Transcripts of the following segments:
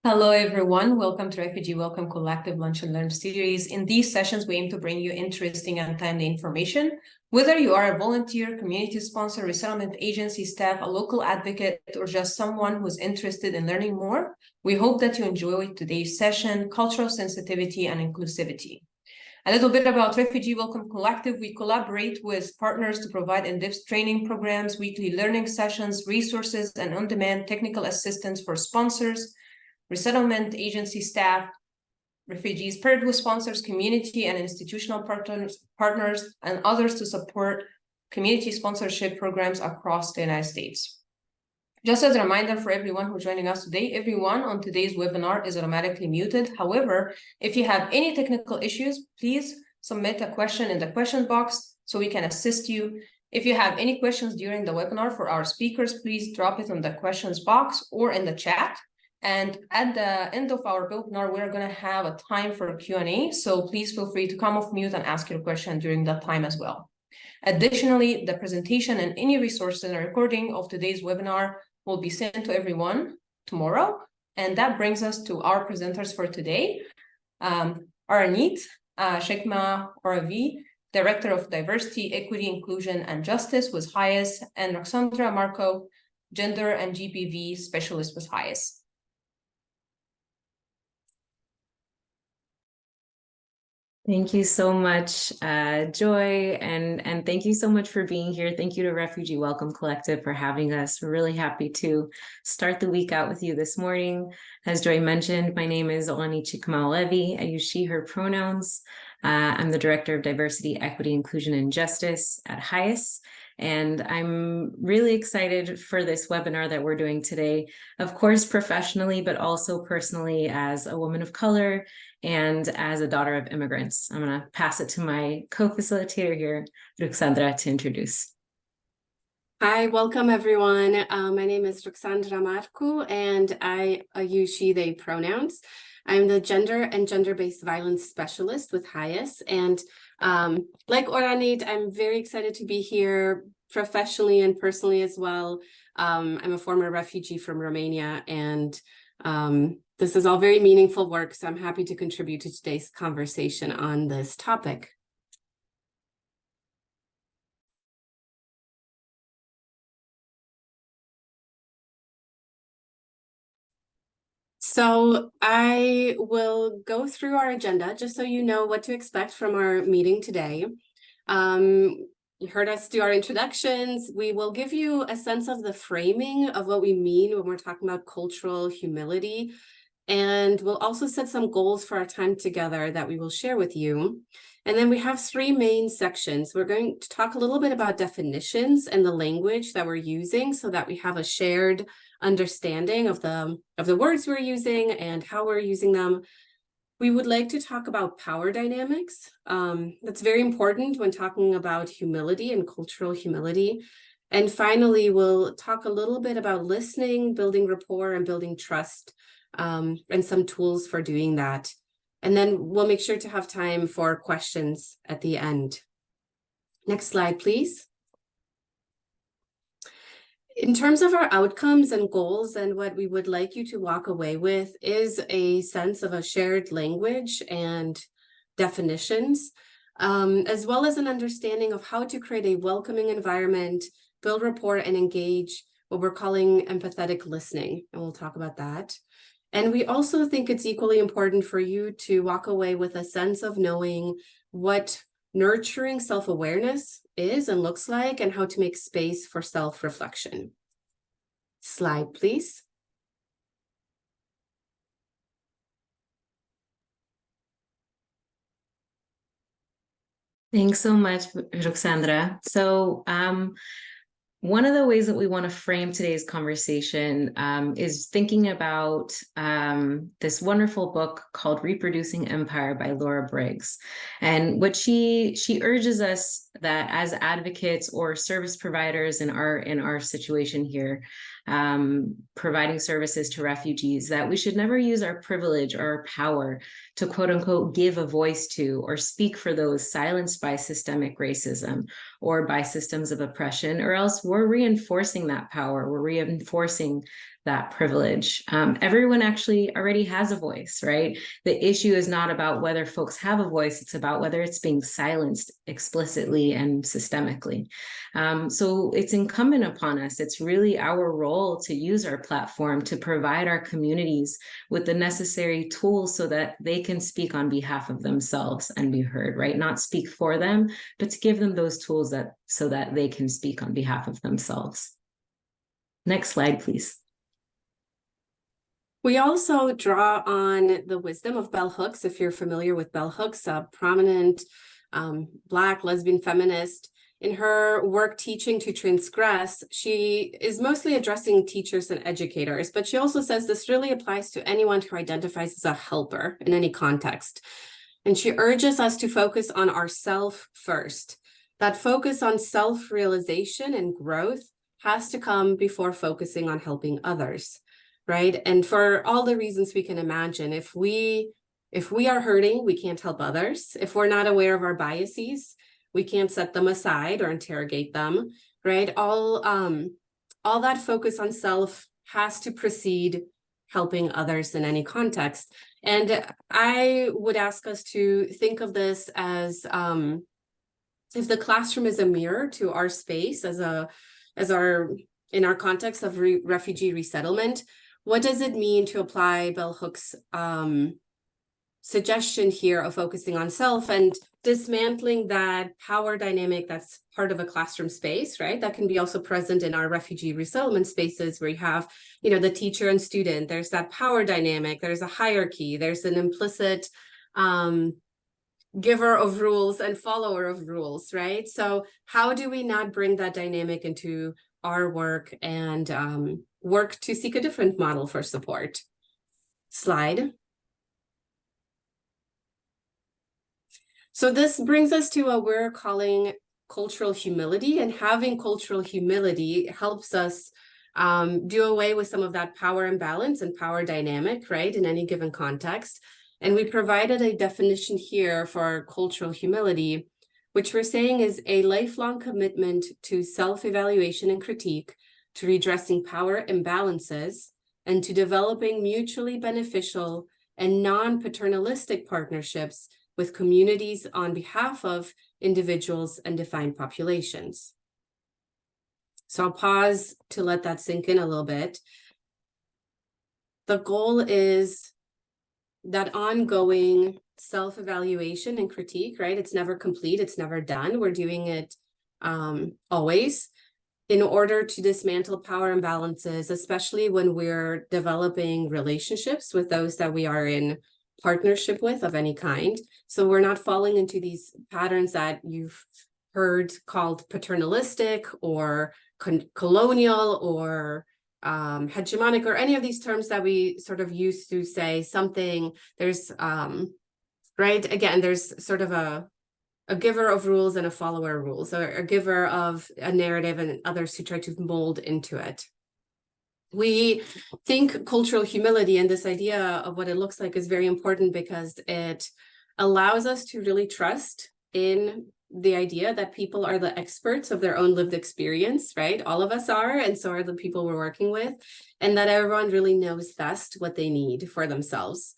Hello, everyone. Welcome to Refugee Welcome Collective Lunch and Learn series. In these sessions, we aim to bring you interesting and timely information. Whether you are a volunteer, community sponsor, resettlement agency staff, a local advocate, or just someone who's interested in learning more, we hope that you enjoy today's session, Cultural Sensitivity and Inclusivity. A little bit about Refugee Welcome Collective. We collaborate with partners to provide in-depth training programs, weekly learning sessions, resources, and on-demand technical assistance for sponsors, resettlement agency staff, refugees paired with sponsors, community and institutional partners, and others to support community sponsorship programs across the United States. Just as a reminder for everyone who's joining us today, everyone on today's webinar is automatically muted. However, if you have any technical issues, please submit a question in the question box so we can assist you. If you have any questions during the webinar for our speakers, please drop it on the questions box or in the chat. And at the end of our webinar, we're going to have a time for a Q&A. So please feel free to come off mute and ask your question during that time as well. Additionally, the presentation and any resources and a recording of today's webinar will be sent to everyone tomorrow. And that brings us to our presenters for today. Aranit Shekma Oravi, Director of Diversity, Equity, Inclusion, and Justice with HIAS, and Roxandra Marco, Gender and GBV Specialist with HIAS. Thank you so much, Joy, and thank you so much for being here. Thank you to Refugee Welcome Collective for having us. We're really happy to start the week out with you this morning. As Joy mentioned, my name is Olani Chikmalevi. I use she, her pronouns. I'm the Director of Diversity, Equity, Inclusion, and Justice at HIAS. And I'm really excited for this webinar that we're doing today, of course, professionally, but also personally as a woman of color and as a daughter of immigrants. I'm going to pass it to my co-facilitator here, Roxandra, to introduce. Hi, welcome everyone. My name is Roxandra Marco, and I use she, they pronouns. I'm the Gender and Gender-Based Violence Specialist with HIAS, and like Oranit, I'm very excited to be here professionally and personally as well. I'm a former refugee from Romania, and this is all very meaningful work, so I'm happy to contribute to today's conversation on this topic. So I will go through our agenda just so you know what to expect from our meeting today. You heard us do our introductions. We will give you a sense of the framing of what we mean when we're talking about cultural humility. And we'll also set some goals for our time together that we will share with you. And then we have three main sections. We're going to talk a little bit about definitions and the language that we're using so that we have a shared understanding of the words we're using and how we're using them. We would like to talk about power dynamics. That's very important when talking about humility and cultural humility. And finally, we'll talk a little bit about listening, building rapport, and building trust, and some tools for doing that. And then we'll make sure to have time for questions at the end. Next slide, please. In terms of our outcomes and goals, and what we would like you to walk away with is a sense of a shared language and definitions, as well as an understanding of how to create a welcoming environment, build rapport, and engage what we're calling empathetic listening. And we'll talk about that. And we also think it's equally important for you to walk away with a sense of knowing what nurturing self-awareness is and looks like, and how to make space for self-reflection. Slide, please. Thanks so much, Roxandra. So one of the ways that we want to frame today's conversation is thinking about this wonderful book called Reproducing Empire by Laura Briggs. And what she urges us that as advocates or service providers in our situation here, providing services to refugees, that we should never use our privilege or our power to quote unquote give a voice to or speak for those silenced by systemic racism or by systems of oppression, or else we're reinforcing that power, we're reinforcing that privilege. Everyone actually already has a voice, right? The issue is not about whether folks have a voice, it's about whether it's being silenced explicitly and systemically. So it's incumbent upon us, it's really our role to use our platform to provide our communities with the necessary tools so that they can speak on behalf of themselves and be heard, right? Not speak for them, but to give them those tools so that they can speak on behalf of themselves. Next slide, please. We also draw on the wisdom of bell hooks. If you're familiar with bell hooks, a prominent Black lesbian feminist, in her work Teaching to Transgress, she is mostly addressing teachers and educators, but she also says this really applies to anyone who identifies as a helper in any context. And she urges us to focus on ourself first. That focus on self-realization and growth has to come before focusing on helping others. Right. And for all the reasons we can imagine, if we are hurting, we can't help others. If we're not aware of our biases, we can't set them aside or interrogate them. Right. All that focus on self has to precede helping others in any context. And I would ask us to think of this as if the classroom is a mirror to our space in our context of refugee resettlement. What does it mean to apply bell hooks' suggestion here of focusing on self and dismantling that power dynamic that's part of a classroom space, right? That can be also present in our refugee resettlement spaces where you have, the teacher and student. There's that power dynamic. There's a hierarchy. There's an implicit giver of rules and follower of rules, right? So how do we not bring that dynamic into our work and work to seek a different model for support? Slide. So this brings us to what we're calling cultural humility, and having cultural humility helps us do away with some of that power imbalance and power dynamic, right, in any given context. And we provided a definition here for cultural humility, which we're saying is a lifelong commitment to self-evaluation and critique, to redressing power imbalances, and to developing mutually beneficial and non-paternalistic partnerships with communities on behalf of individuals and defined populations. So I'll pause to let that sink in a little bit. The goal is that ongoing self-evaluation and critique, right? It's never complete, it's never done. We're doing it always in order to dismantle power imbalances, especially when we're developing relationships with those that we are in partnership with of any kind. So we're not falling into these patterns that you've heard called paternalistic or colonial or hegemonic, or any of these terms that we sort of use to say something. There's right, again, there's sort of a giver of rules and a follower of rules, or a giver of a narrative and others who try to mold into it. We think cultural humility and this idea of what it looks like is very important because it allows us to really trust in the idea that people are the experts of their own lived experience, right? All of us are, and so are the people we're working with, and that everyone really knows best what they need for themselves.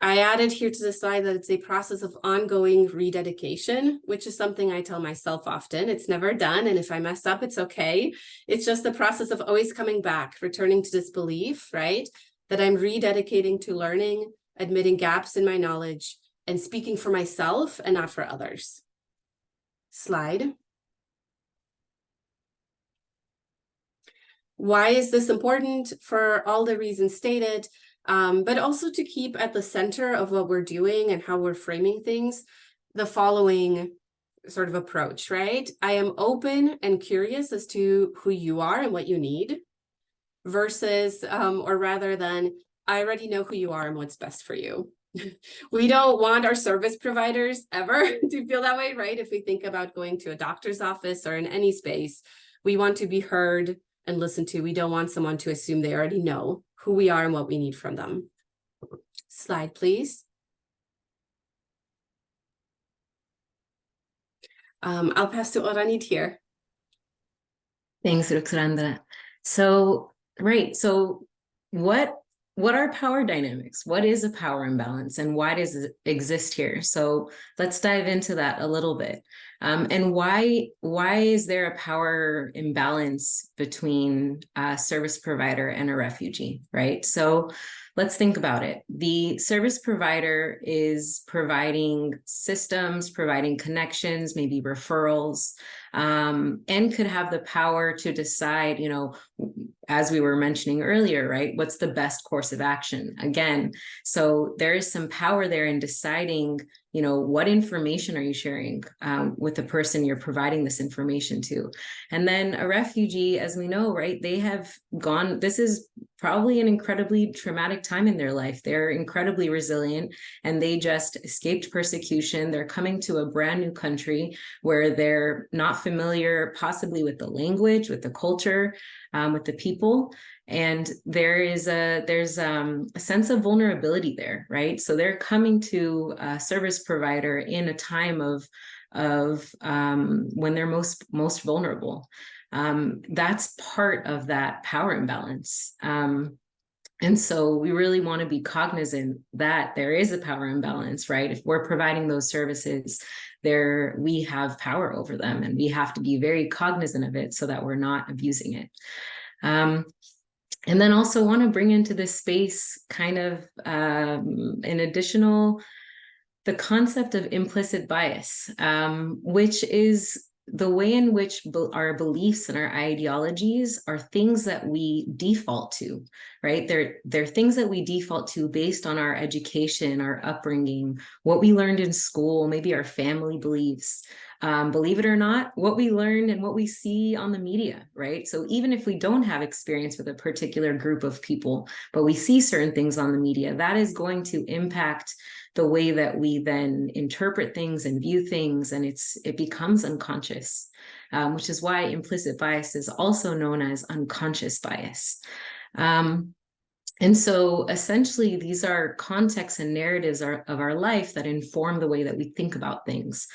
I added here to the slide that it's a process of ongoing rededication, which is something I tell myself often. It's never done, and if I mess up, it's okay. It's just the process of always coming back, returning to this belief, right? That I'm rededicating to learning, admitting gaps in my knowledge, and speaking for myself and not for others. Slide. Why is this important? For all the reasons stated, but also to keep at the center of what we're doing and how we're framing things, the following sort of approach, right? I am open and curious as to who you are and what you need, versus, or rather than, I already know who you are and what's best for you. We don't want our service providers ever to feel that way, right? If we think about going to a doctor's office or in any space, we want to be heard and listen to. We don't want someone to assume they already know who we are and what we need from them. Slide, please. I'll pass to Oranit here. Thanks, Ruxandra. So, right. So what are power dynamics? What is a power imbalance and why does it exist here? So let's dive into that a little bit. And why is there a power imbalance between a service provider and a refugee, right? So let's think about it. The service provider is providing systems, providing connections, maybe referrals, and could have the power to decide, you know, as we were mentioning earlier, right? What's the best course of action? Again, so there is some power there in deciding, you know, what information are you sharing with the person you're providing this information to? And then a refugee, as we know, right, they have gone, this is probably an incredibly traumatic time in their life. They're incredibly resilient and they just escaped persecution. They're coming to a brand new country where they're not familiar, possibly with the language, with the culture, with the people. And there's a sense of vulnerability there, right? So they're coming to a service provider in a time of when they're most vulnerable. That's part of that power imbalance. And so we really want to be cognizant that there is a power imbalance, right? If we're providing those services, we have power over them, and we have to be very cognizant of it so that we're not abusing it. And then also want to bring into this space kind of the concept of implicit bias, which is the way in which our beliefs and our ideologies are things that we default to, right? They're things that we default to based on our education, our upbringing, what we learned in school, maybe our family beliefs. Believe it or not, what we learned and what we see on the media, right? So even if we don't have experience with a particular group of people, but we see certain things on the media, that is going to impact the way that we then interpret things and view things, and it becomes unconscious, which is why implicit bias is also known as unconscious bias. And so essentially, these are contexts and narratives of our life that inform the way that we think about things,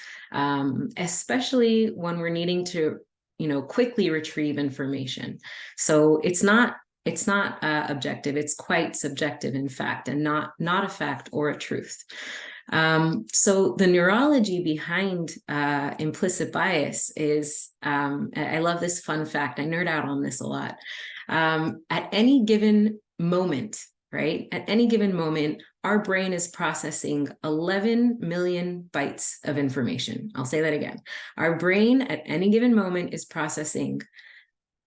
especially when we're needing to, you know, quickly retrieve information. So it's not objective, it's quite subjective, in fact, and not a fact or a truth. So the neurology behind implicit bias is, I love this fun fact, I nerd out on this a lot. At any given moment, right? At any given moment, our brain is processing 11 million bytes of information. I'll say that again. Our brain at any given moment is processing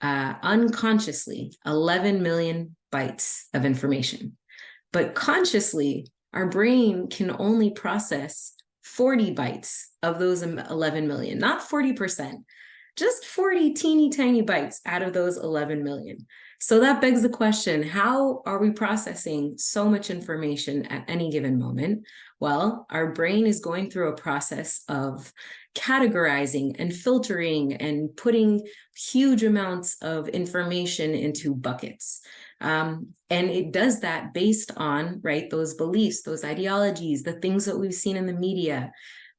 unconsciously 11 million bytes of information. But consciously, our brain can only process 40 bytes of those 11 million, not 40%, just 40 teeny tiny bytes out of those 11 million. So that begs the question, how are we processing so much information at any given moment? Well, our brain is going through a process of categorizing and filtering and putting huge amounts of information into buckets. And it does that based on, right, those beliefs, those ideologies, the things that we've seen in the media.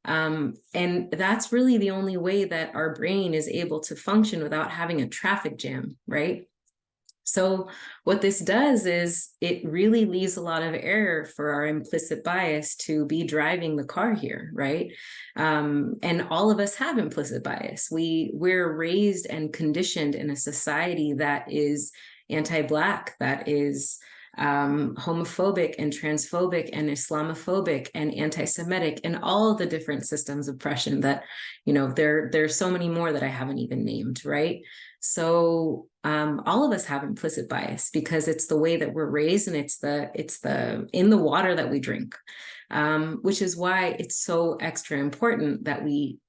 And that's really the only way that our brain is able to function without having a traffic jam, right? So what this does is it really leaves a lot of error for our implicit bias to be driving the car here, right? And all of us have implicit bias. We're raised and conditioned in a society that is anti-Black, that is homophobic and transphobic and Islamophobic and anti-Semitic, and all the different systems of oppression that, you know, there's so many more that I haven't even named, right? So all of us have implicit bias because it's the way that we're raised, and it's in the water that we drink, which is why it's so extra important that we,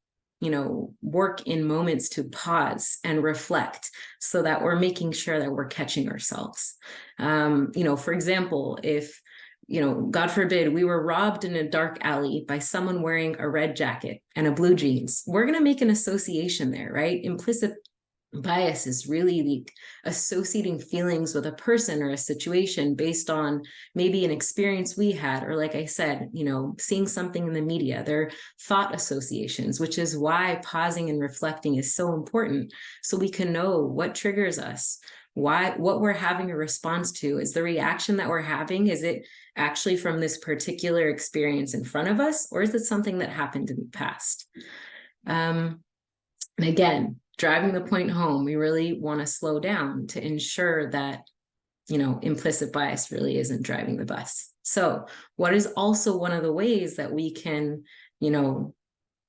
you know, work in moments to pause and reflect so that we're making sure that we're catching ourselves. You know, for example, if, you know, God forbid, we were robbed in a dark alley by someone wearing a red jacket and a blue jeans, we're going to make an association there, right? Implicit Bias is really like associating feelings with a person or a situation based on maybe an experience we had, or like I said, seeing something in the media. They're thought associations, which is why pausing and reflecting is so important, so we can know what triggers us, what we're having a response to. Is the reaction that we're having, is it actually from this particular experience in front of us, or is it something that happened in the past? And again, driving the point home, we really want to slow down to ensure that, implicit bias really isn't driving the bus. So what is also one of the ways that we can,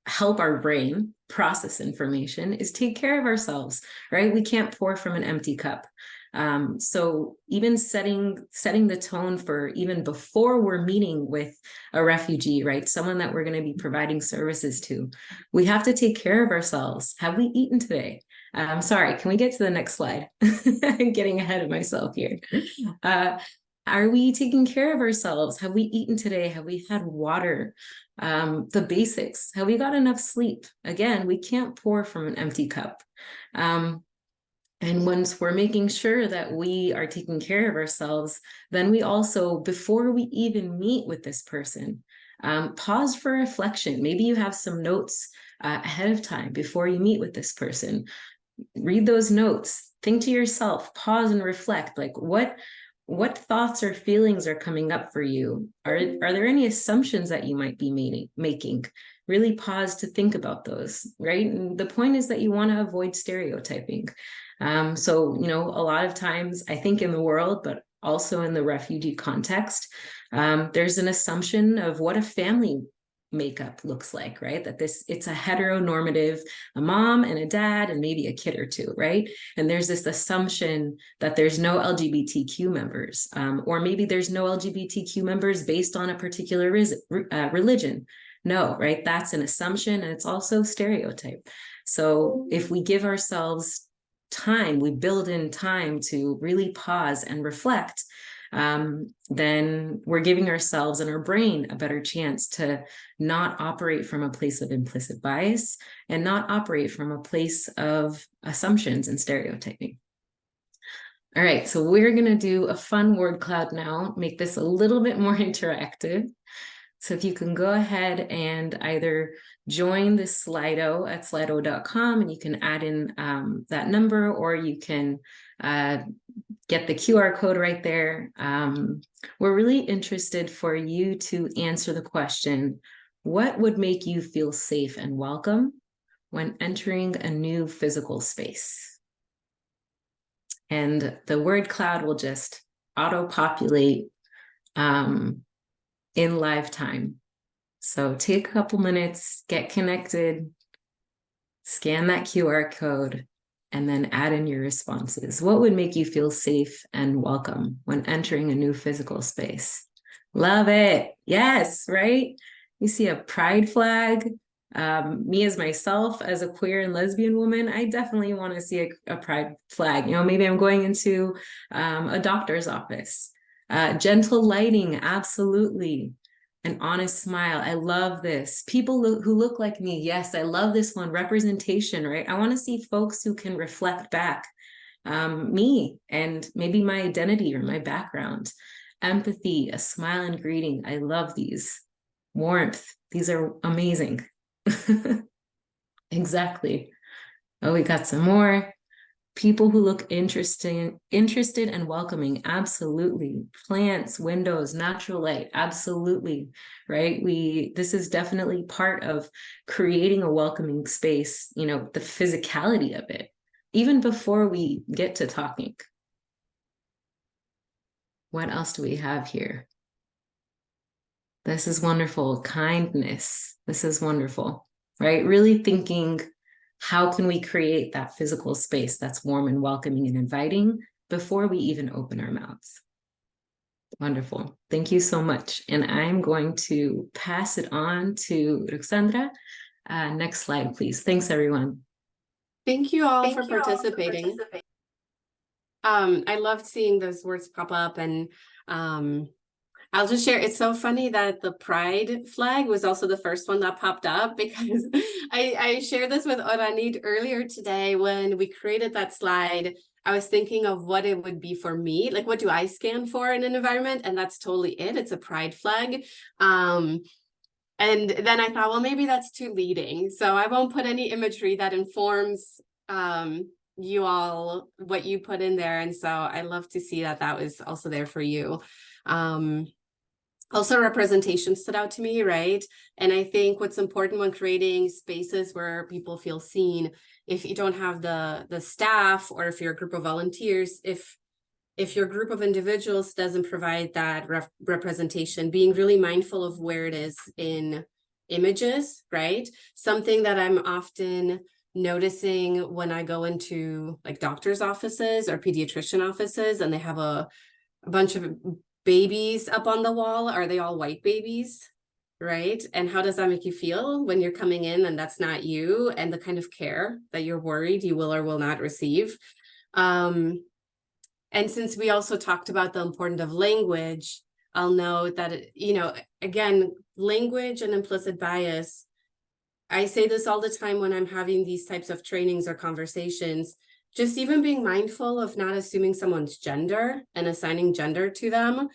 help our brain process information is take care of ourselves, right? We can't pour from an empty cup. So even setting the tone for even before we're meeting with a refugee, right? Someone that we're going to be providing services to, we have to take care of ourselves. Have we eaten today? Sorry, can we get to the next slide? I'm getting ahead of myself here. Are we taking care of ourselves? Have we eaten today? Have we had water? The basics. Have we got enough sleep? Again, we can't pour from an empty cup. And once we're making sure that we are taking care of ourselves, then we also, before we even meet with this person, pause for reflection. Maybe you have some notes ahead of time before you meet with this person. Read those notes, think to yourself, pause and reflect, like what thoughts or feelings are coming up for you? Are there any assumptions that you might be making? Really pause to think about those, right? And the point is that you want to avoid stereotyping. So, a lot of times, I think in the world, but also in the refugee context, there's an assumption of what a family makeup looks like, right? That it's a heteronormative, a mom and a dad and maybe a kid or two, right? And there's this assumption that there's no LGBTQ members, or maybe there's no LGBTQ members based on a particular religion. No, right? That's an assumption, and it's also stereotype. So if we give ourselves time, we build in time to really pause and reflect, then we're giving ourselves and our brain a better chance to not operate from a place of implicit bias and not operate from a place of assumptions and stereotyping. All right, so we're going to do a fun word cloud now, make this a little bit more interactive. So if you can go ahead and either join this Slido at slido.com, and you can add in that number, or you can get the QR code right there. We're really interested for you to answer the question, what would make you feel safe and welcome when entering a new physical space? And the word cloud will just auto-populate in live time. So take a couple minutes, get connected, scan that QR code, and then add in your responses. What would make you feel safe and welcome when entering a new physical space? Love it. Yes, right? You see a pride flag. Me as myself, as a queer and lesbian woman, I definitely want to see a pride flag. Maybe I'm going into a doctor's office. Gentle lighting, absolutely. An honest smile. I love this. People who look like me. Yes, I love this one. Representation, right? I want to see folks who can reflect back me and maybe my identity or my background. Empathy, a smile and greeting. I love these. Warmth. These are amazing. Exactly. Oh, we got some more. People who look interested and welcoming, absolutely. Plants, windows, natural light, absolutely, right? This is definitely part of creating a welcoming space, the physicality of it, even before we get to talking. What else do we have here? This is wonderful. Kindness. This is wonderful, right? Really thinking, how can we create that physical space that's warm and welcoming and inviting before we even open our mouths? Wonderful. Thank you so much. And I'm going to pass it on to Ruxandra. Next slide, please. Thanks, everyone. Thank you all for participating. I loved seeing those words pop up, and I'll just share. It's so funny that the pride flag was also the first one that popped up, because I shared this with Oranit earlier today when we created that slide. I was thinking of what it would be for me, like what do I stand for in an environment? And that's totally it. It's a pride flag. And then I thought, well, maybe that's too leading. So I won't put any imagery that informs you all what you put in there. And so I love to see that that was also there for you. Also, representation stood out to me, right? And I think what's important when creating spaces where people feel seen, if you don't have the staff, or if you're a group of volunteers, if your group of individuals doesn't provide that representation, being really mindful of where it is in images, right? Something that I'm often noticing when I go into like doctor's offices or pediatrician offices, and they have a bunch of babies up on the wall. Are they all white babies? Right? And how does that make you feel when you're coming in and that's not you, and the kind of care that you're worried you will or will not receive? And since we also talked about the importance of language, I'll note that, again, language and implicit bias. I say this all the time when I'm having these types of trainings or conversations, just even being mindful of not assuming someone's gender and assigning gender to them,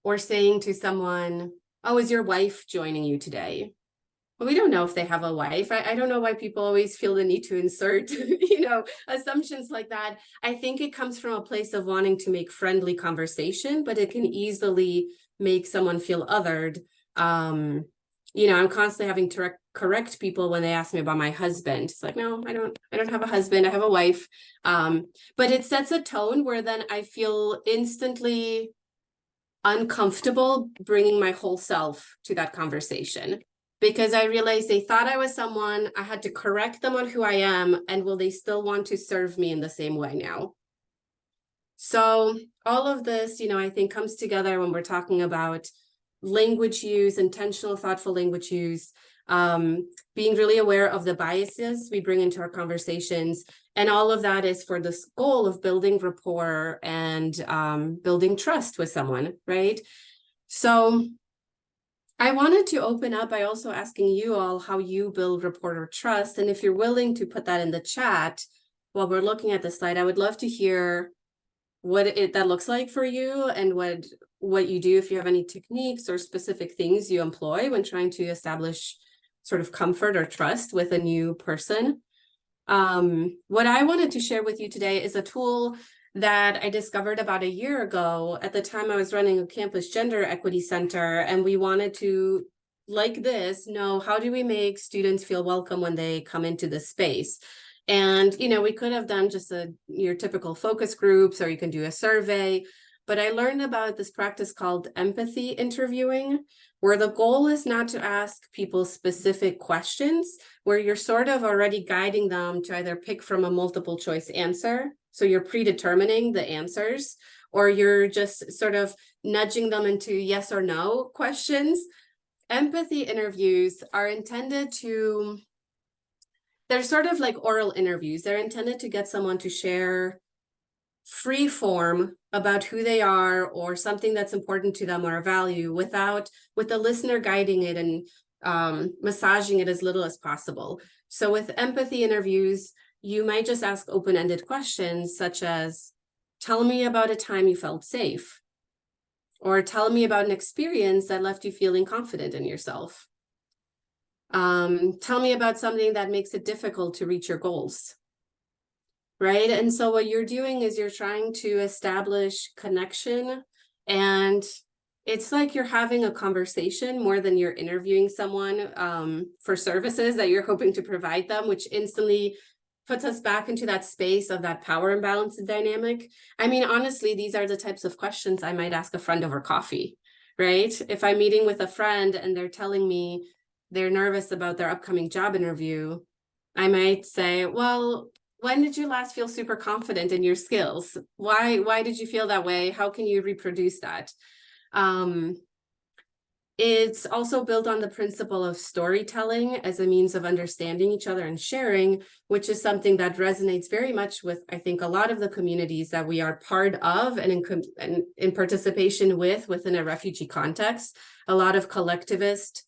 or saying to someone, oh, is your wife joining you today? Well, we don't know if they have a wife. I don't know why people always feel the need to insert, assumptions like that. I think it comes from a place of wanting to make friendly conversation, but it can easily make someone feel othered. I'm constantly having to correct people when they ask me about my husband. It's like, no, I don't have a husband. I have a wife. But it sets a tone where then I feel instantly uncomfortable bringing my whole self to that conversation, because I realized they thought I was someone, I had to correct them on who I am, and will they still want to serve me in the same way now? So all of this, I think comes together when we're talking about language use, intentional, thoughtful language use, being really aware of the biases we bring into our conversations. And all of that is for this goal of building rapport and building trust with someone, right? So I wanted to open up by also asking you all how you build rapport or trust. And if you're willing to put that in the chat while we're looking at the slide, I would love to hear what that looks like for you, and what you do, if you have any techniques or specific things you employ when trying to establish sort of comfort or trust with a new person. What I wanted to share with you today is a tool that I discovered about a year ago. At the time, I was running a campus gender equity center, and we wanted to, like this, know how do we make students feel welcome when they come into this space. And, we could have done just your typical focus groups, or you can do a survey. But I learned about this practice called empathy interviewing, where the goal is not to ask people specific questions, where you're sort of already guiding them to either pick from a multiple choice answer, so you're predetermining the answers, or you're just sort of nudging them into yes or no questions. Empathy interviews are intended to, they're sort of like oral interviews. They're intended to get someone to share free form about who they are, or something that's important to them, or a value, with the listener guiding it and massaging it as little as possible. So with empathy interviews, you might just ask open-ended questions such as, tell me about a time you felt safe, or tell me about an experience that left you feeling confident in yourself. Tell me about something that makes it difficult to reach your goals. Right? And so what you're doing is you're trying to establish connection, and it's like you're having a conversation more than you're interviewing someone for services that you're hoping to provide them, which instantly puts us back into that space of that power imbalance dynamic. I mean, honestly, these are the types of questions I might ask a friend over coffee, right? If I'm meeting with a friend and they're telling me they're nervous about their upcoming job interview, I might say, well, when did you last feel super confident in your skills? Why did you feel that way? How can you reproduce that? It's also built on the principle of storytelling as a means of understanding each other and sharing, which is something that resonates very much with, I think, a lot of the communities that we are part of and in participation with within a refugee context. A lot of collectivist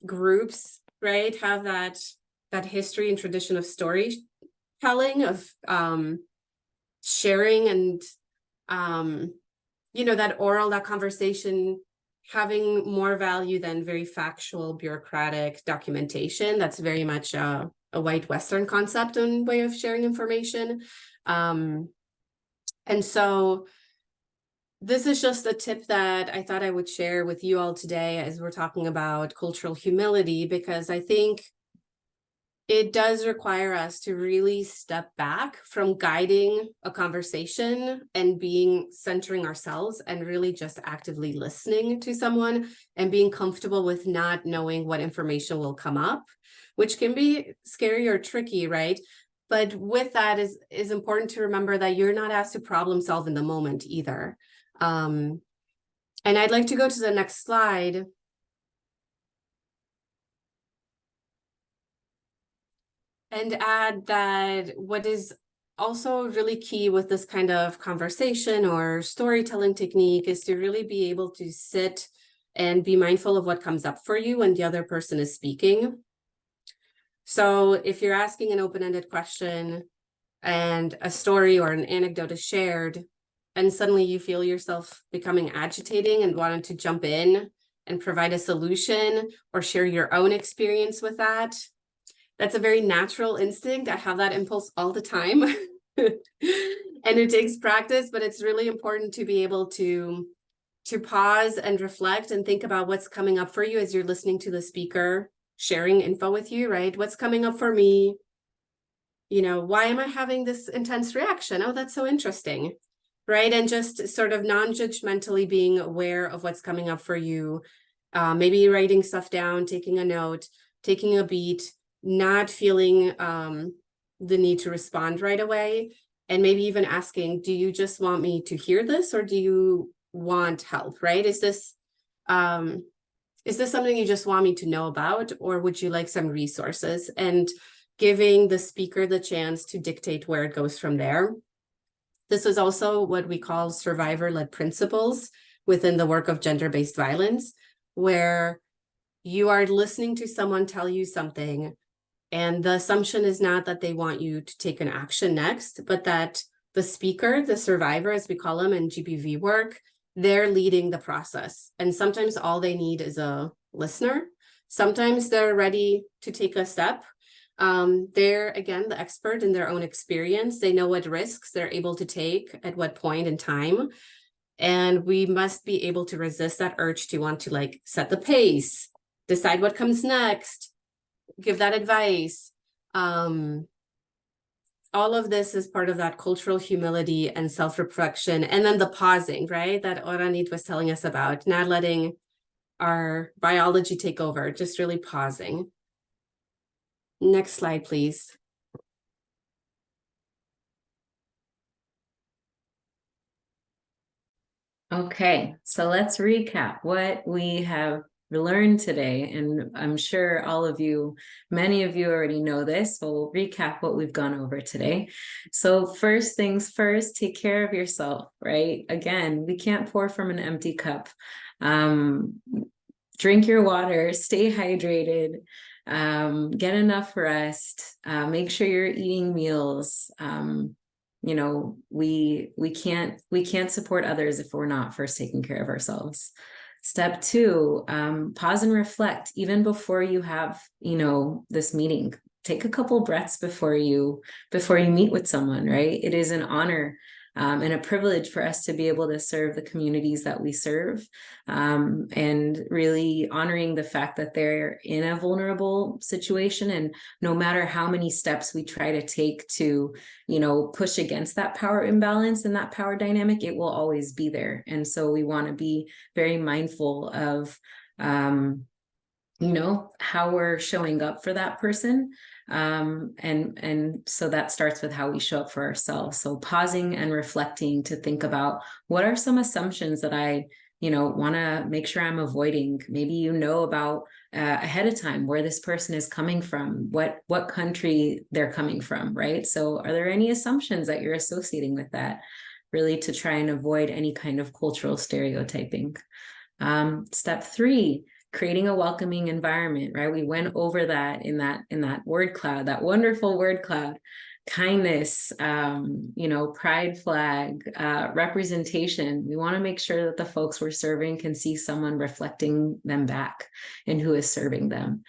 groups, right, have that history and tradition of storytelling, of sharing, and that that conversation having more value than very factual bureaucratic documentation. That's very much a white Western concept and way of sharing information. And so this is just a tip that I thought I would share with you all today as we're talking about cultural humility, because I think it does require us to really step back from guiding a conversation and centering ourselves and really just actively listening to someone and being comfortable with not knowing what information will come up, which can be scary or tricky, right? But with that is important to remember that you're not asked to problem solve in the moment either. And I'd like to go to the next slide. And add that what is also really key with this kind of conversation or storytelling technique is to really be able to sit and be mindful of what comes up for you when the other person is speaking. So if you're asking an open-ended question and a story or an anecdote is shared, and suddenly you feel yourself becoming agitating and wanting to jump in and provide a solution or share your own experience with that, that's a very natural instinct. I have that impulse all the time. And it takes practice, but it's really important to be able to pause and reflect and think about what's coming up for you as you're listening to the speaker sharing info with you, right? What's coming up for me? Why am I having this intense reaction? Oh, that's so interesting, right? And just sort of non-judgmentally being aware of what's coming up for you. Maybe writing stuff down, taking a note, taking a beat, not feeling the need to respond right away, and maybe even asking, do you just want me to hear this, or do you want help, right? Is this something you just want me to know about, or would you like some resources? And giving the speaker the chance to dictate where it goes from there. This is also what we call survivor-led principles within the work of gender-based violence, where you are listening to someone tell you something, and the assumption is not that they want you to take an action next, but that the speaker, the survivor, as we call them in GBV work, they're leading the process. And sometimes all they need is a listener. Sometimes they're ready to take a step. They're, again, the expert in their own experience. They know what risks they're able to take at what point in time. And we must be able to resist that urge to want to set the pace, decide what comes next, give that advice. All of this is part of that cultural humility and self-reflection. And then the pausing, right? That Oranit was telling us about, not letting our biology take over, just really pausing. Next slide, please. Okay, so let's recap what we have learned today. And I'm sure many of you already know this, so we'll recap what we've gone over today. So first things first, take care of yourself, right? Again, we can't pour from an empty cup. Drink your water, stay hydrated, get enough rest, make sure you're eating meals. We can't support others if we're not first taking care of ourselves. Step 2, pause and reflect even before you have, this meeting. Take a couple breaths before you meet with someone, right? It is an honor and a privilege for us to be able to serve the communities that we serve, and really honoring the fact that they're in a vulnerable situation. And no matter how many steps we try to take to, push against that power imbalance and that power dynamic, it will always be there. And so we want to be very mindful of, how we're showing up for that person. And so that starts with how we show up for ourselves. So pausing and reflecting to think about, what are some assumptions that I want to make sure I'm avoiding. Maybe you know about ahead of time where this person is coming from, what country they're coming from, right? So are there any assumptions that you're associating with that, really to try and avoid any kind of cultural stereotyping? Step 3, creating a welcoming environment, right? We went over that in that word cloud, that wonderful word cloud. Kindness, pride flag, representation. We want to make sure that the folks we're serving can see someone reflecting them back and who is serving them.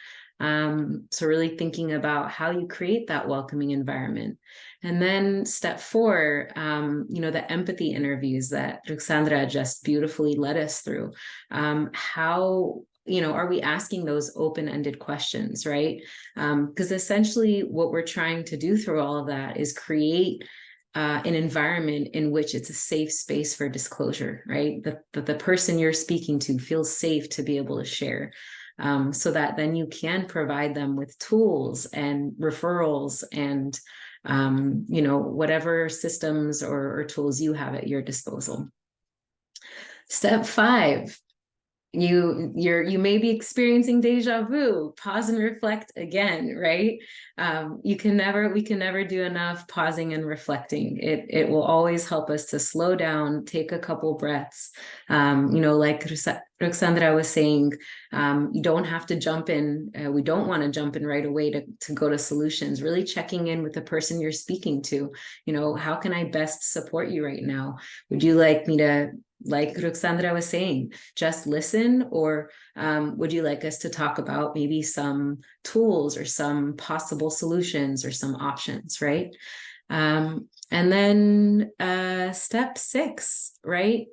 So really thinking about how you create that welcoming environment. And then step 4, the empathy interviews that Ruxandra just beautifully led us through. How are we asking those open-ended questions, right? Because essentially what we're trying to do through all of that is create an environment in which it's a safe space for disclosure, right? That the person you're speaking to feels safe to be able to share, so that then you can provide them with tools and referrals and whatever systems or tools you have at your disposal. Step 5, you may be experiencing deja vu. Pause and reflect again, right? We can never do enough pausing and reflecting. It will always help us to slow down, take a couple breaths. Like Ruxandra was saying, you don't have to jump in. We don't want to jump in right away to go to solutions. Really checking in with the person you're speaking to. How can I best support you right now? Would you like me to, like Ruxandra was saying, just listen, or would you like us to talk about maybe some tools or some possible solutions or some options, right? And then step 6, right?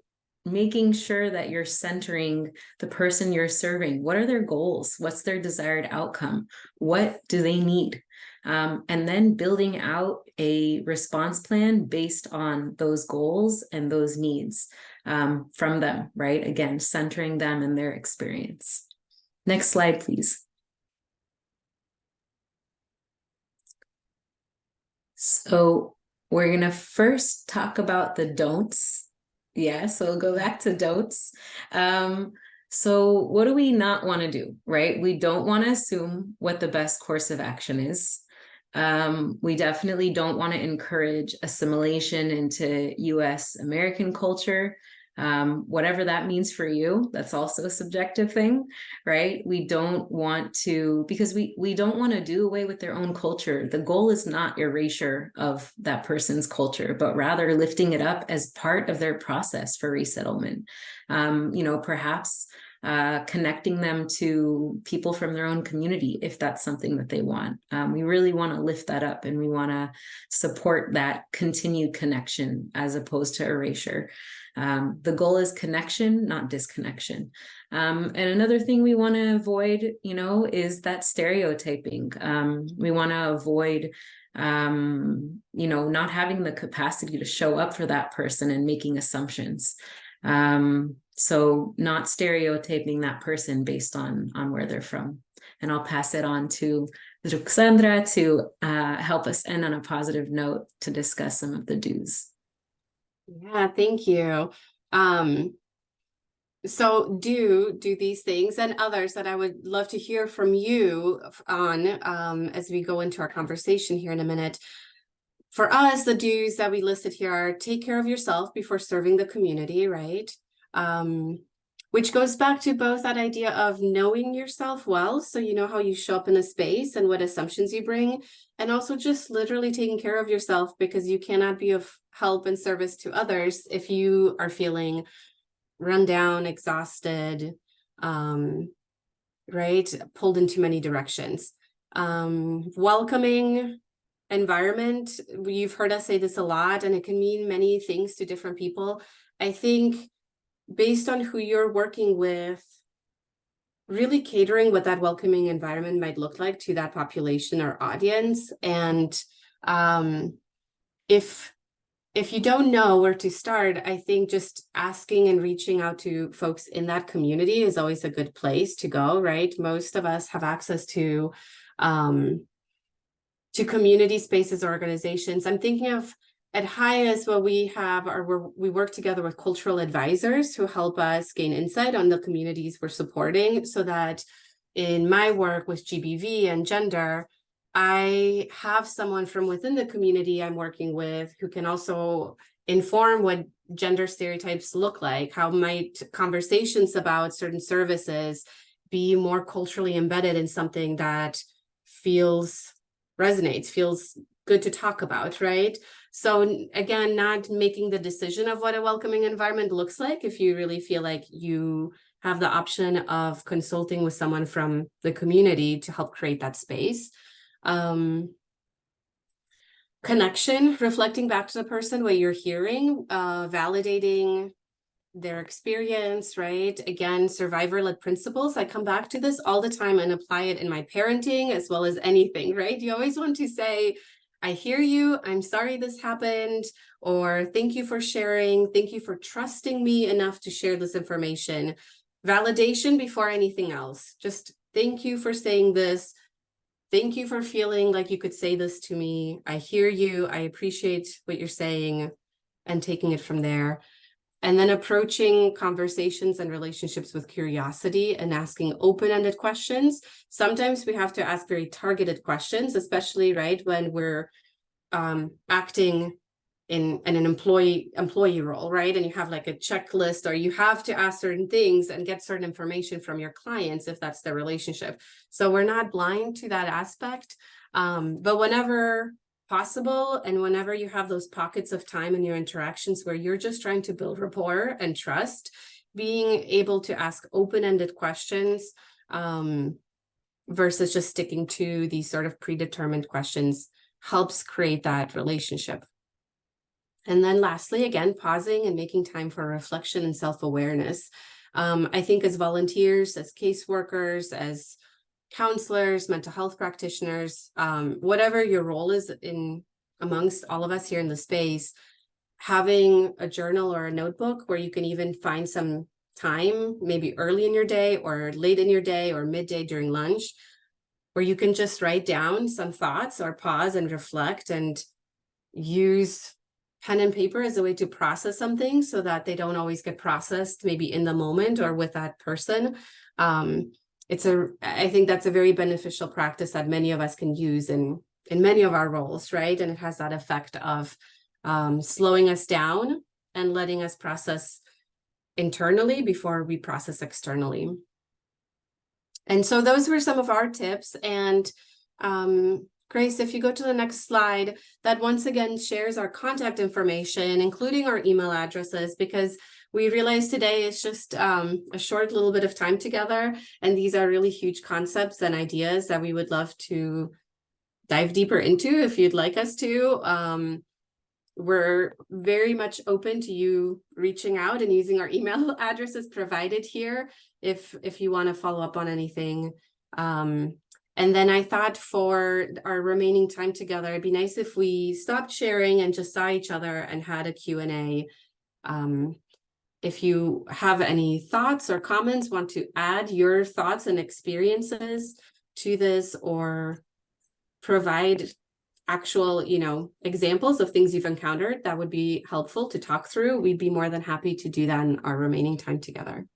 Making sure that you're centering the person you're serving. What are their goals? What's their desired outcome? What do they need? And then building out a response plan based on those goals and those needs from them, right? Again, centering them and their experience. Next slide, please. So we're going to first talk about the don'ts. Yeah, so we'll go back to don'ts. So what do we not want to do, right? We don't want to assume what the best course of action is. We definitely don't want to encourage assimilation into US American culture. Whatever that means for you, that's also a subjective thing, right? We don't want to, because we don't want to do away with their own culture. The goal is not erasure of that person's culture, but rather lifting it up as part of their process for resettlement. Perhaps connecting them to people from their own community, if that's something that they want. We really want to lift that up, and we want to support that continued connection as opposed to erasure. The goal is connection, not disconnection. And another thing we want to avoid, is that stereotyping. We want to avoid, not having the capacity to show up for that person and making assumptions. So not stereotyping that person based on where they're from. And I'll pass it on to Ruxandra to help us end on a positive note to discuss some of the do's. Yeah, thank you. So do these things and others that I would love to hear from you on as we go into our conversation here in a minute. For us, the do's that we listed here are take care of yourself before serving the community, right? Which goes back to both that idea of knowing yourself well, so you know how you show up in a space and what assumptions you bring, and also just literally taking care of yourself, because you cannot be of help and service to others if you are feeling run down, exhausted, right? Pulled in too many directions. Welcoming environment, you've heard us say this a lot, and it can mean many things to different people. I think based on who you're working with, really catering what that welcoming environment might look like to that population or audience. And if you don't know where to start, I think just asking and reaching out to folks in that community is always a good place to go, right? Most of us have access to community spaces or organizations. I'm thinking of At Highest, what we have are we work together with cultural advisors who help us gain insight on the communities we're supporting, so that in my work with GBV and gender, I have someone from within the community I'm working with who can also inform what gender stereotypes look like. How might conversations about certain services be more culturally embedded in something that resonates, feels good to talk about, right? So again, not making the decision of what a welcoming environment looks like. If you really feel like you have the option of consulting with someone from the community to help create that space. Connection, reflecting back to the person what you're hearing, validating their experience, right? Again, survivor-led principles. I come back to this all the time and apply it in my parenting as well as anything, right? You always want to say, I hear you, I'm sorry this happened, or thank you for sharing, thank you for trusting me enough to share this information. Validation before anything else. Just thank you for saying this. Thank you for feeling like you could say this to me. I hear you, I appreciate what you're saying, and taking it from there. And then approaching conversations and relationships with curiosity and asking open-ended questions. Sometimes we have to ask very targeted questions, especially right when we're acting in an employee role, right? And you have like a checklist, or you have to ask certain things and get certain information from your clients if that's the relationship. So we're not blind to that aspect. But whenever possible, and whenever you have those pockets of time in your interactions where you're just trying to build rapport and trust, being able to ask open-ended questions versus just sticking to these sort of predetermined questions helps create that relationship. And then lastly, again, pausing and making time for reflection and self-awareness. I think as volunteers, as caseworkers, as counselors, mental health practitioners, whatever your role is in amongst all of us here in the space, having a journal or a notebook where you can even find some time, maybe early in your day or late in your day or midday during lunch, where you can just write down some thoughts or pause and reflect and use pen and paper as a way to process something so that they don't always get processed maybe in the moment or with that person. I think that's a very beneficial practice that many of us can use in many of our roles, right? And it has that effect of slowing us down and letting us process internally before we process externally. And so those were some of our tips. And Grace, if you go to the next slide, that once again shares our contact information, including our email addresses, because we realized today it's just a short little bit of time together. And these are really huge concepts and ideas that we would love to dive deeper into if you'd like us to. We're very much open to you reaching out and using our email addresses provided here if you want to follow up on anything. And then I thought for our remaining time together, it'd be nice if we stopped sharing and just saw each other and had a Q&A. If you have any thoughts or comments, want to add your thoughts and experiences to this, or provide actual, examples of things you've encountered, that would be helpful to talk through. We'd be more than happy to do that in our remaining time together.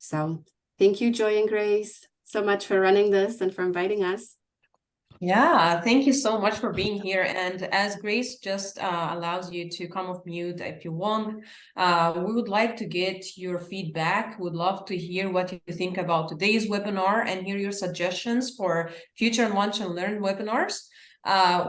So thank you, Joy and Grace, so much for running this and for inviting us. Yeah, thank you so much for being here. And as Grace just allows you to come off mute if you want, we would like to get your feedback. Would love to hear what you think about today's webinar and hear your suggestions for future Lunch and Learn webinars.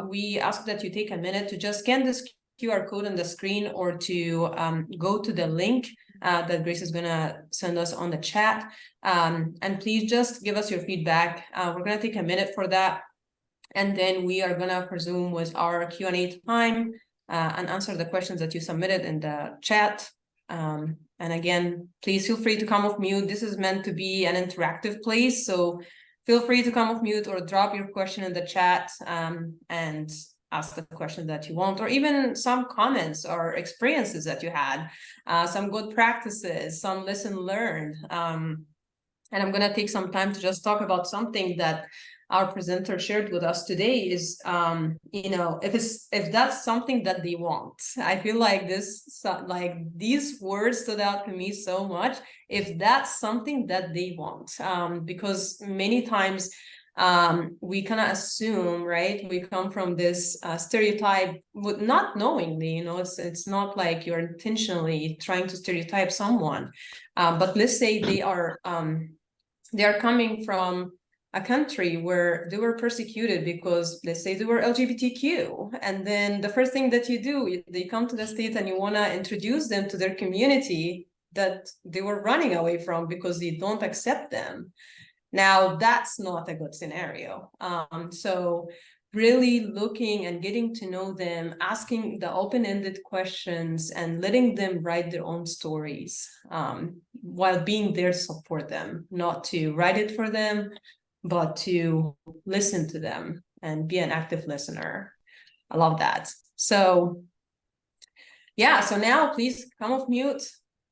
We ask that you take a minute to just scan this QR code on the screen, or to go to the link that Grace is going to send us on the chat. And please just give us your feedback. We're going to take a minute for that. And then we are going to resume with our Q&A time and answer the questions that you submitted in the chat. And again, please feel free to come off mute. This is meant to be an interactive place, so feel free to come off mute or drop your question in the chat and ask the question that you want, or even some comments or experiences that you had, some good practices, some lesson learned. And I'm going to take some time to just talk about something that our presenter shared with us today is, you know, if that's something that they want. I feel like these words stood out to me so much. If that's something that they want, because many times we kind of assume, right? We come from this stereotype with not knowingly, you know, it's not like you're intentionally trying to stereotype someone. But let's say they are coming from a country where they were persecuted because, let's say, they were LGBTQ, and then the first thing that you do, they come to the state and you want to introduce them to their community that they were running away from because they don't accept them. Now, that's not a good scenario. So really looking and getting to know them, asking the open-ended questions and letting them write their own stories, while being there to support them, not to write it for them, but to listen to them and be an active listener. I love that. So yeah, so now please come off mute,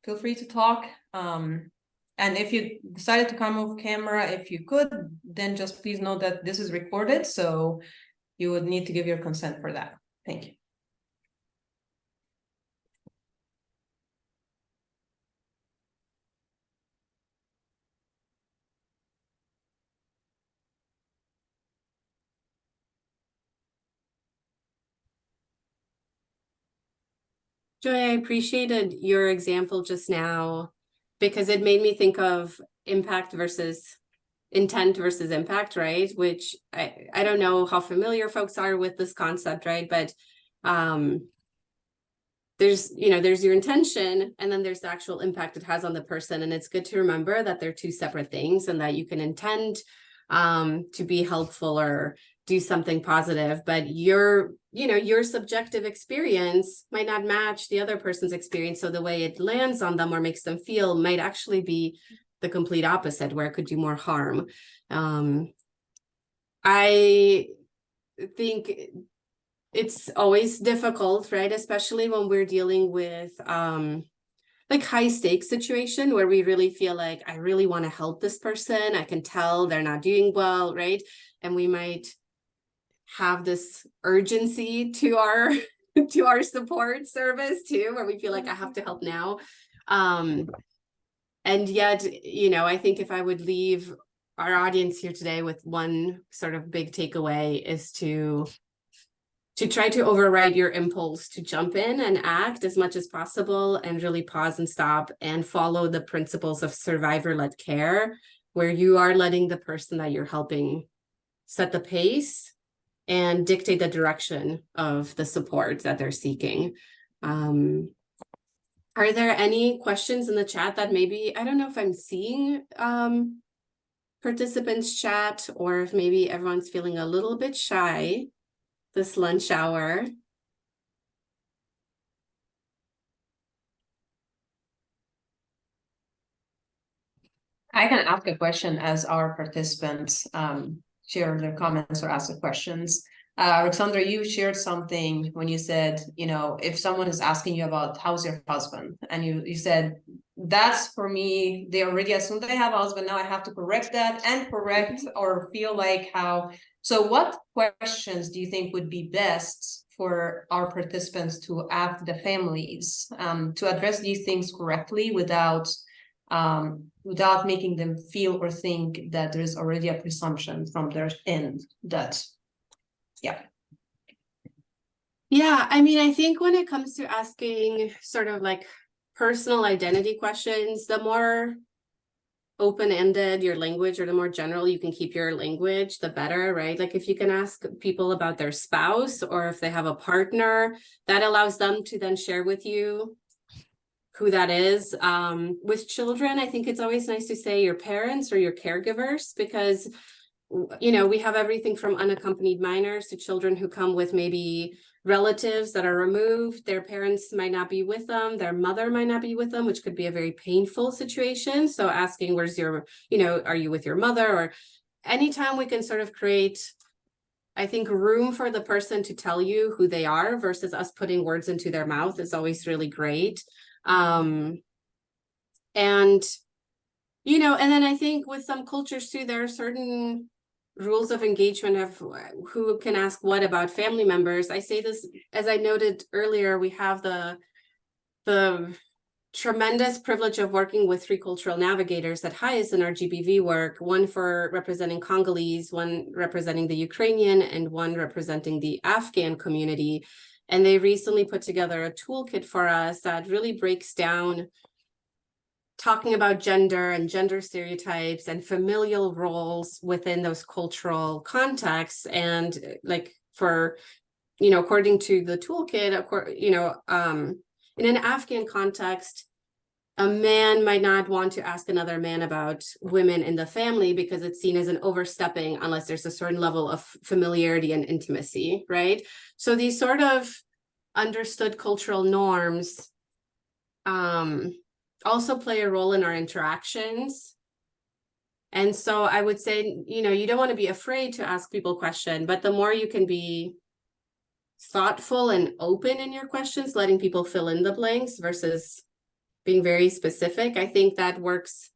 feel free to talk. And if you decided to come off camera, if you could, then just please know that this is recorded, so you would need to give your consent for that. Thank you. Joy, I appreciated your example just now because it made me think of impact versus intent versus impact, right? Which I don't know how familiar folks are with this concept, right? But there's your intention and then there's the actual impact it has on the person. And it's good to remember that they're two separate things and that you can intend to be helpful or do something positive, but your subjective experience might not match the other person's experience. So the way it lands on them or makes them feel might actually be the complete opposite, where it could do more harm. I think it's always difficult, right? Especially when we're dealing with like high stakes situation where we really feel like, I really want to help this person. I can tell they're not doing well, right? And we might have this urgency to our to our support service too, where we feel like I have to help now. And yet, I think if I would leave our audience here today with one sort of big takeaway is to try to override your impulse to jump in and act as much as possible and really pause and stop and follow the principles of survivor-led care, where you are letting the person that you're helping set the pace and dictate the direction of the support that they're seeking. Are there any questions in the chat that maybe, I don't know if I'm seeing participants chat or if maybe everyone's feeling a little bit shy this lunch hour? I can ask a question as our participants share their comments or ask the questions. Alexandra, you shared something when you said, if someone is asking you about how's your husband, and you said, that's for me, they already assume they have a husband, now I have to correct that and correct or feel like how. So what questions do you think would be best for our participants to ask the families to address these things correctly without making them feel or think that there's already a presumption from their end that, Yeah, I mean, I think when it comes to asking sort of like personal identity questions, the more open-ended your language or the more general you can keep your language, the better, right? Like if you can ask people about their spouse or if they have a partner, that allows them to then share with you who that is. With children, I think it's always nice to say your parents or your caregivers, because we have everything from unaccompanied minors to children who come with maybe relatives that are removed. Their parents might not be with them. Their mother might not be with them, which could be a very painful situation. So asking, where's your, are you with your mother? Or anytime we can sort of create, I think, room for the person to tell you who they are versus us putting words into their mouth is always really great. And then I think with some cultures too, there are certain rules of engagement of who can ask what about family members. I say this, as I noted earlier, we have the tremendous privilege of working with 3 cultural navigators at highest in our GBV work, one for representing Congolese, one representing the Ukrainian, and one representing the Afghan community. And they recently put together a toolkit for us that really breaks down talking about gender and gender stereotypes and familial roles within those cultural contexts. And like for, according to the toolkit, in an Afghan context, a man might not want to ask another man about women in the family because it's seen as an overstepping unless there's a certain level of familiarity and intimacy, right? So these sort of understood cultural norms also play a role in our interactions. And so I would say, you don't want to be afraid to ask people questions, but the more you can be thoughtful and open in your questions, letting people fill in the blanks versus being very specific, I think that works.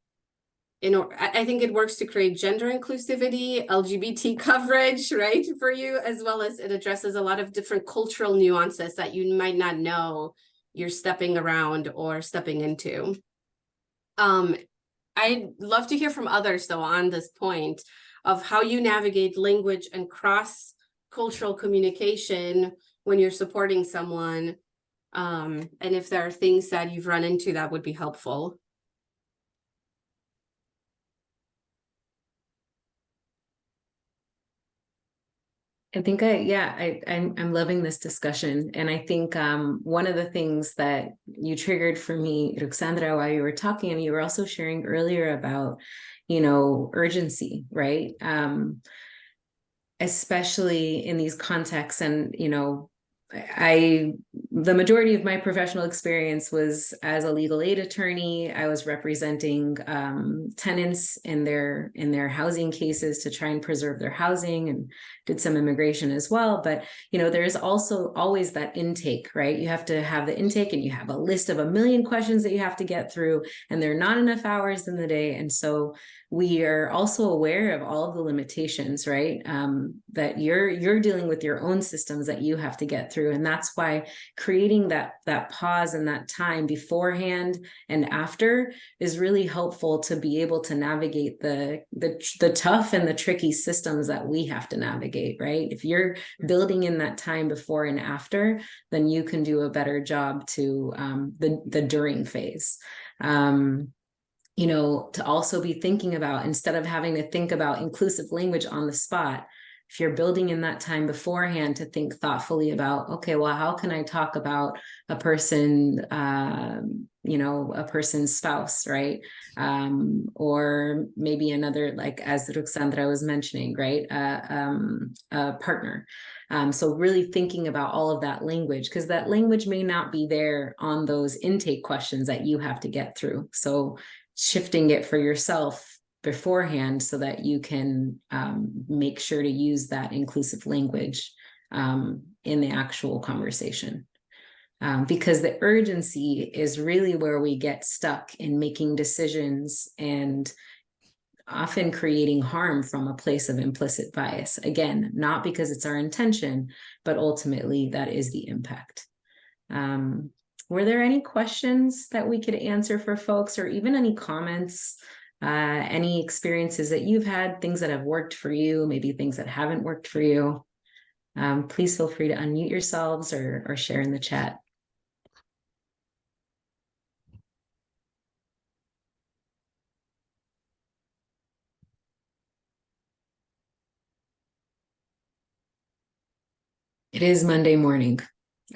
I think it works to create gender inclusivity, LGBT coverage, right, for you, as well as it addresses a lot of different cultural nuances that you might not know you're stepping around or stepping into. I'd love to hear from others, though, on this point of how you navigate language and cross-cultural communication when you're supporting someone, and if there are things that you've run into that would be helpful. I think I'm loving this discussion. And I think one of the things that you triggered for me, Ruxandra, while you were talking, and you were also sharing earlier about, urgency, right? Especially in these contexts. And, the majority of my professional experience was as a legal aid attorney. I was representing tenants in their housing cases to try and preserve their housing, and did some immigration as well. But, there's also always that intake, right? You have to have the intake, and you have a list of 1 million questions that you have to get through, and there are not enough hours in the day. And so we are also aware of all of the limitations, right? That you're dealing with your own systems that you have to get through. And that's why creating that pause and that time beforehand and after is really helpful to be able to navigate the tough and the tricky systems that we have to navigate, right? If you're building in that time before and after, then you can do a better job to the during phase. To also be thinking about, instead of having to think about inclusive language on the spot, if you're building in that time beforehand, to think thoughtfully about, okay, well, how can I talk about a person, a person's spouse, right? Or maybe another, like as Ruxandra was mentioning, right? A partner. So really thinking about all of that language, because that language may not be there on those intake questions that you have to get through. So shifting it for yourself beforehand so that you can make sure to use that inclusive language in the actual conversation. Because the urgency is really where we get stuck in making decisions and often creating harm from a place of implicit bias. Again, not because it's our intention, but ultimately that is the impact. Were there any questions that we could answer for folks, or even any comments, any experiences that you've had, things that have worked for you, maybe things that haven't worked for you? Please feel free to unmute yourselves or share in the chat. It is Monday morning.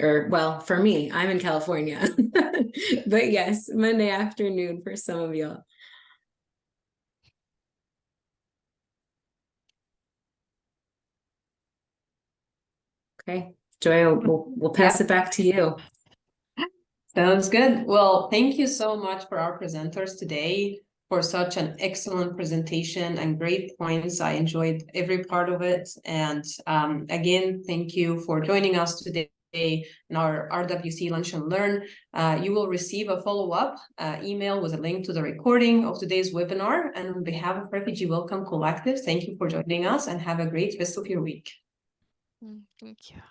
Or, well, for me, I'm in California, but yes, Monday afternoon for some of y'all. Okay, Joy, we'll pass it back to you. Sounds good. Well, thank you so much for our presenters today for such an excellent presentation and great points. I enjoyed every part of it. And again, thank you for joining us today. in our RWC Lunch and Learn, you will receive a follow-up email with a link to the recording of today's webinar. And on behalf of Refugee Welcome Collective, thank you for joining us and have a great rest of your week. Thank you.